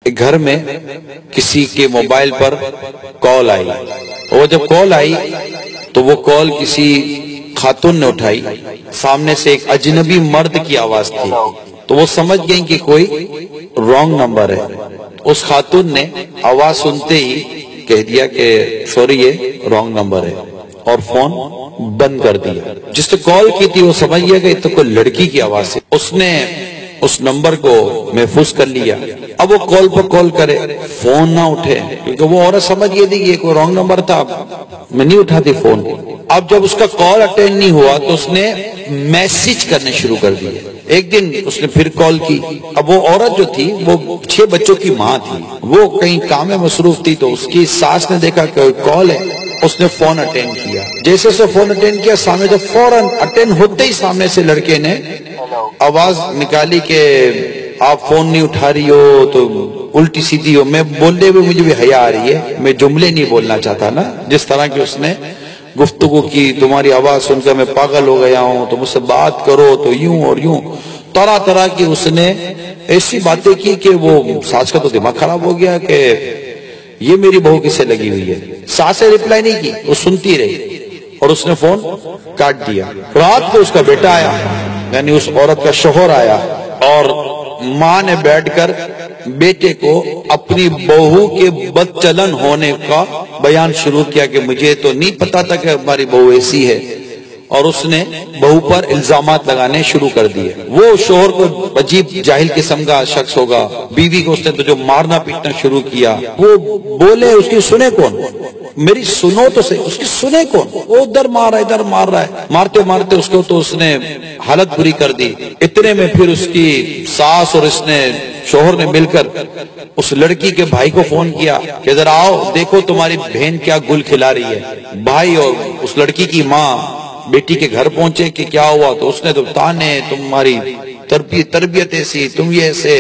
ایک گھر میں کسی کے موبائل پر کال آئی، اور جب کال آئی تو وہ کال کسی خاتون نے اٹھائی، سامنے سے ایک اجنبی مرد کی آواز تھی، تو وہ سمجھ گئیں کہ کوئی رانگ نمبر ہے۔ اس خاتون نے آواز سنتے ہی کہہ دیا کہ سوری یہ رانگ نمبر ہے، اور فون بند کر دیا۔ جس نے کال کی تھی وہ سمجھ گیا کہ یہ تو کوئی لڑکی کی آواز ہے، اس نے اس نمبر کو محفوظ کر لیا۔ اب وہ کال پر کال کرے، فون نہ اٹھے، کیونکہ وہ عورت سمجھ گئی تھی کہ یہ کوئی رانگ نمبر تھا، میں نہیں اٹھاتی فون۔ اب جب اس کا کال اٹینڈ نہیں ہوا تو اس نے میسج کرنے شروع کر دیے۔ ایک دن اس نے پھر کال کی۔ اب وہ عورت جو تھی وہ 6 بچوں کی ماں تھی، وہ کہیں کام میں مصروف تھی، تو اس کی ساس نے دیکھا کہ کال ہے، اس نے فون اٹینڈ کیا۔ جیسے اسے فون اٹینڈ کیا، سامنے جب فوراً اٹینڈ ہوتے ہی سامنے سے لڑکے نے آواز نکالی کہ آپ فون نہیں اٹھا رہی ہو تو الٹی سیدھی ہو۔ میں بولنے میں مجھے بھی حیا آ رہی ہے، میں جملے نہیں بولنا چاہتا نا، جس طرح کی اس نے گفتگو کی، تمہاری آواز سن کر میں پاگل ہو گیا ہوں، تو مجھ سے بات کرو تو یوں اور یوں، طرح طرح کی اس نے ایسی باتیں کی کہ وہ ساس کا تو دماغ خراب ہو گیا کہ یہ میری بہو کس سے لگی ہوئی ہے۔ ساس نے ریپلائی نہیں کی، وہ سنتی رہی اور اس نے فون کاٹ دیا۔ رات کو اس کا بیٹا آیا، یعنی اس عورت کا شوہر آیا، اور ماں نے بیٹھ کر بیٹے کو اپنی بہو کے بدچلن ہونے کا بیان شروع کیا کہ مجھے تو نہیں پتا تھا کہ ہماری بہو ایسی ہے، اور اس نے بہو پر الزامات لگانے شروع کر دیے۔ وہ شوہر کو عجیب جاہل قسم کا شخص ہوگا، بیوی کو اس نے تو جو مارنا پیٹنا شروع کیا۔ وہ بولے اس کی سنے کون، میری سنو تو صحیح، اس کی سنے کون، وہ ادھر مار رہا ہے ادھر مار رہا ہے، مارتے مارتے اس کو تو اس نے حالت بری کر دی۔ اتنے میں پھر اس کی ساس اور اس نے شوہر نے مل کر اس لڑکی کے بھائی کو فون کیا کہ ادھر آؤ، دیکھو تمہاری بہن کیا گل کھلا رہی ہے۔ بھائی اور اس لڑکی کی ماں بیٹی کے گھر پہنچے کہ کیا ہوا، تو اس نے تو تانے، تمہاری تربیت ایسی، تم یہ ایسے،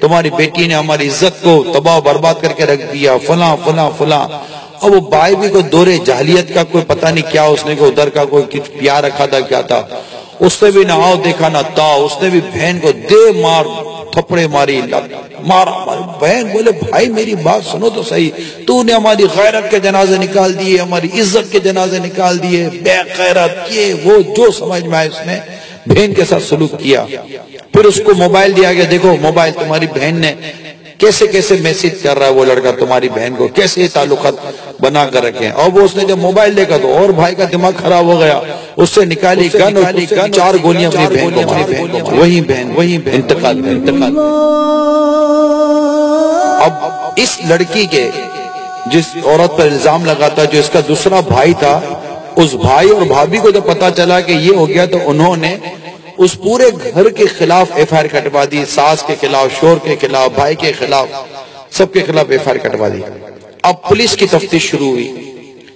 تمہاری بیٹی نے ہماری عزت کو تباہ و برباد کر کے رکھ دیا، فلاں فلاں فلاں۔ اور وہ بھائی بھی کو دورے جاہلیت کا کوئی پتہ نہیں کیا، اس نے کو ادھر کا کوئی کچھ پیار رکھا تھا کیا تھا، اس نے بھی نہ آؤ دیکھا نہ تا، اس نے بھی بہن کو دے مار تھپڑے ماری، مارا ہماری بہن۔ بولے بھائی میری بات سنو تو صحیح، تو نے ہماری غیرت کے جنازے نکال دیے، ہماری عزت کے جنازے نکال دیے، بے غیرت، یہ وہ جو سمجھ میں آئے اس نے بہن کے ساتھ سلوک کیا۔ پھر اس کو موبائل دیا گیا، دیکھو موبائل تمہاری بہن نے کیسے کیسے میسج کر رہا ہے، وہ لڑکا تمہاری بہن کو کیسے تعلقات بنا کر رکھے۔ اور وہ اس نے جب موبائل دیکھا تو اور بھائی کا دماغ خراب ہو گیا، اس سے نکالی گن، 4 گولیاں اپنی بہن کو، وہی بہن انتقال۔ اب اس لڑکی کے جس عورت پر الزام لگا تھا، جو اس کا دوسرا بھائی تھا، اس بھائی اور بھابھی کو جب پتا چلا کہ یہ ہو گیا، تو انہوں نے اس پورے گھر کے خلاف ایف آئی آر کٹوا دی، ساس کے خلاف، شوہر کے خلاف، بھائی کے خلاف، سب کے خلاف ایف آئی آر کٹوا دی۔ اب پولیس کی تفتیش شروع ہوئی۔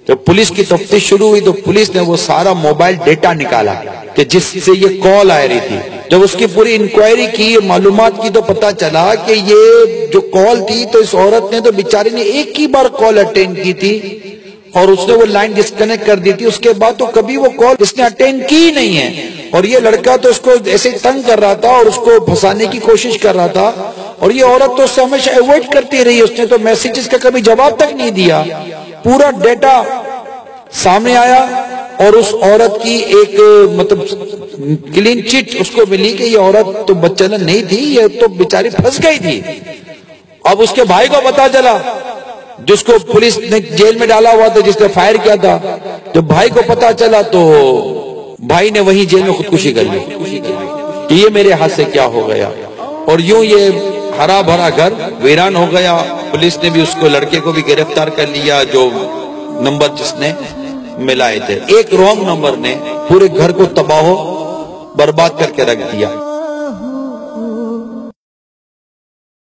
جب پولیس کی تفتیش شروع ہوئی تو پولیس نے وہ سارا موبائل ڈیٹا نکالا کہ جس سے یہ کال آ رہی تھی۔ جب اس کی پوری انکوائری کی، معلومات کی، تو پتا چلا کہ یہ جو کال تھی تو اس عورت نے تو بیچاری نے ایک ہی بار کال اٹینڈ کی تھی، اور اس نے وہ لائن ڈسکنیکٹ کر دی تھی، اس کے بعد تو کبھی وہ کال اس نے اٹینڈ کی نہیں ہے۔ اور یہ لڑکا تو اس کو ایسے تنگ کر رہا تھا اور اس کو پھنسانے کی کوشش کر رہا تھا، اور یہ عورت تو اس سے ہمیشہ ایوائڈ کرتی رہی، اس نے تو میسیجز کا کبھی جواب تک نہیں دیا۔ پورا ڈیٹا سامنے آیا، اور اس عورت کی ایک کلین چٹ اس کو ملی کہ یہ عورت تو بدچلن نہیں تھی، یہ تو بیچاری پھنس گئی تھی۔ اب اس کے بھائی کو پتا چلا، جس کو پولیس نے جیل میں ڈالا ہوا تھا، جس نے فائر کیا تھا، جب بھائی کو پتا چلا تو بھائی نے وہیں جیل میں خودکشی کر لی کہ یہ میرے ہاتھ سے کیا ہو گیا۔ اور یوں یہ ہرا بھرا گھر ویران ہو گیا۔ پولیس نے بھی اس کو، لڑکے کو بھی گرفتار کر لیا، جو نمبر جس نے ملائے تھے۔ ایک رانگ نمبر نے پورے گھر کو تباہ و برباد کر کے رکھ دیا۔